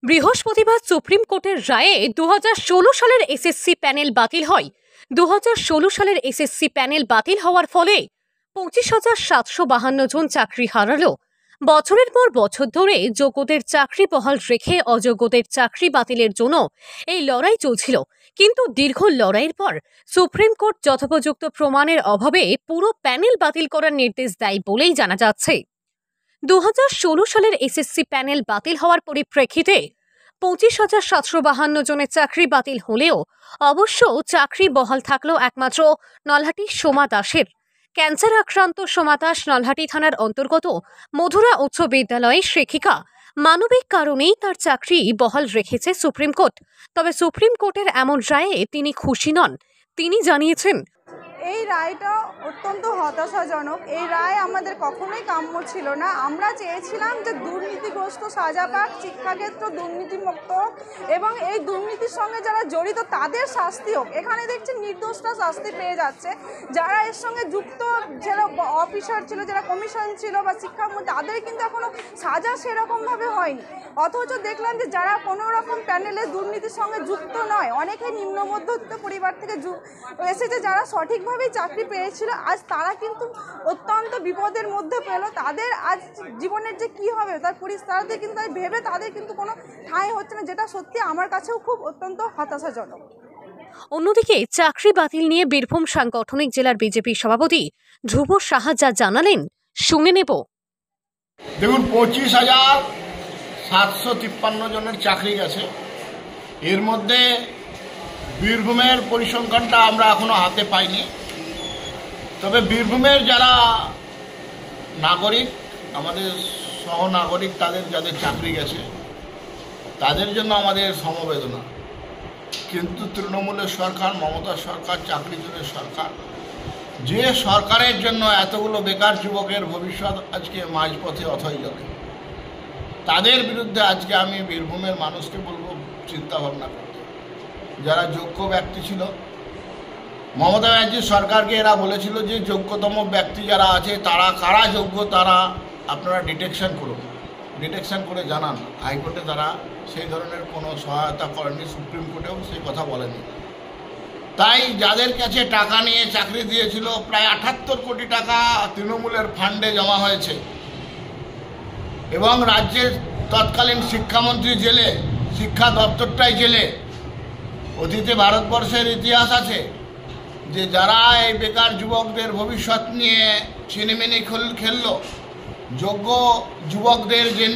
বৃহস্পতিবার সুপ্রিম কোর্টের রায়ে 2016 সালের এসএসসি প্যানেল বাতিল হয়। 2016 সালের এসএসসি প্যানেল বাতিল হওয়ার ফলে 25,752 জন চাকরি হারালো। বছরের পর বছর ধরে যোগ্যদের চাকরি বহাল রেখে অযোগ্যদের চাকরি বাতিলের জন্য এই লড়াই চলছিল, কিন্তু দীর্ঘ লড়াইয়ের পর সুপ্রিম কোর্ট যথোপযুক্ত প্রমাণের অভাবে পুরো প্যানেল বাতিল করার নির্দেশ দেয় বলেই জানা যাচ্ছে। 2016 সালের এসএসসি প্যানেল বাতিল হওয়ার পরিপ্রেক্ষিতে 25,752 জনের চাকরি বাতিল হলেও অবশ্য চাকরি বহাল থাকলো একমাত্র নলহাটির সোমা দাসের। ক্যান্সার আক্রান্ত সোমা দাস নলহাটি থানার অন্তর্গত মধুরা উচ্চ বিদ্যালয়ের শিক্ষিকা। মানবিক কারণেই তার চাকরি বহাল রেখেছে সুপ্রিম কোর্ট। তবে সুপ্রিম কোর্টের এমন রায়ে তিনি খুশি নন। তিনি জানিয়েছেন, এই রায়টা অত্যন্ত হতাশাজনক। এই রায় আমাদের কখনোই কাম্য ছিল না। আমরা চেয়েছিলাম যে দুর্নীতিগ্রস্ত সাজা পাক, শিক্ষাক্ষেত্র দুর্নীতিমুক্ত হোক এবং এই দুর্নীতির সঙ্গে যারা জড়িত তাদের শাস্তি হোক। এখানে দেখছি নির্দোষরা শাস্তি পেয়ে যাচ্ছে, যারা এর সঙ্গে যুক্ত, যারা অফিসার ছিল, যারা কমিশন ছিল বা শিক্ষামন্ত্রী, তাদের কিন্তু এখনও সাজা সেরকমভাবে হয়নি। অথচ দেখলাম যে যারা কোনো রকম প্যানেলে দুর্নীতির সঙ্গে যুক্ত নয়, অনেকে নিম্ন মধ্যবিত্ত পরিবার থেকে এসেছে, যারা সঠিকভাবেই চাকরি পেয়েছিল, আজ তারা কিন্তু অত্যন্ত বিপদের মধ্যে পেল। তাদের আজ জীবনের যে কী হবে তার পরিস্থিতি কিন্তু ভেবে তাদের কিন্তু কোনো ঠাঁই হচ্ছে না, যেটা সত্যি আমার কাছেও খুব অত্যন্ত হতাশাজনক। অন্যদিকে চাকরি বাতিল নিয়ে বীরভূম সাংগঠনিক জেলার বিজেপি সভাপতি ধ্রুব সাহা যা জানালেন শুনে নেব। দেখুন, 25,753 জনের চাকরি গেছে। এর মধ্যে বীরভূমের পরিসংখ্যানটা আমরা এখনো হাতে পাইনি। তবে বীরভূমের যারা নাগরিক, আমাদের সহনাগরিক, যাদের চাকরি গেছে তাদের জন্য আমাদের সমবেদনা। কিন্তু তৃণমূলের সরকার, মমতা সরকার, চাকরি চোরের সরকার, যে সরকারের জন্য এতগুলো বেকার যুবকের ভবিষ্যৎ আজকে মাঝপথে অথই যাবে, তাদের বিরুদ্ধে আজকে আমি বীরভূমের মানুষকে বলবো চিন্তা ভাবনা করতে। যারা যোগ্য ব্যক্তি ছিল, মমতা ব্যানার্জির সরকারকে এরা বলেছিল যে যোগ্যতম ব্যক্তি যারা আছে তারা কারা যোগ্য, তারা আপনারা ডিটেকশন করুন, ডিটেকশন করে জানান। হাইকোর্টে তারা সেই ধরনের কোনো সহায়তা করেনি, সুপ্রিম কোর্টেও সেই কথা বলেনি। তাই যাদের কাছে টাকা নিয়ে চাকরি দিয়েছিল, প্রায় 78 কোটি টাকা তৃণমূলের ফান্ডে জমা হয়েছে এবং রাজ্যের তৎকালীন শিক্ষামন্ত্রী জেলে, শিক্ষা দপ্তরটাই জেলে। অতীতে ভারতবর্ষের ইতিহাস আছে যে যারা এই বেকার যুবকদের ভবিষ্যৎ নিয়ে ছিনিমিনি খেললো, যোগ্য যুবকদের যে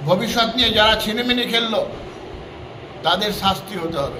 ভবিষ্যৎ নিয়ে যারা ছিনিমিনি খেললো, তাদের শাস্তি হতে হবে।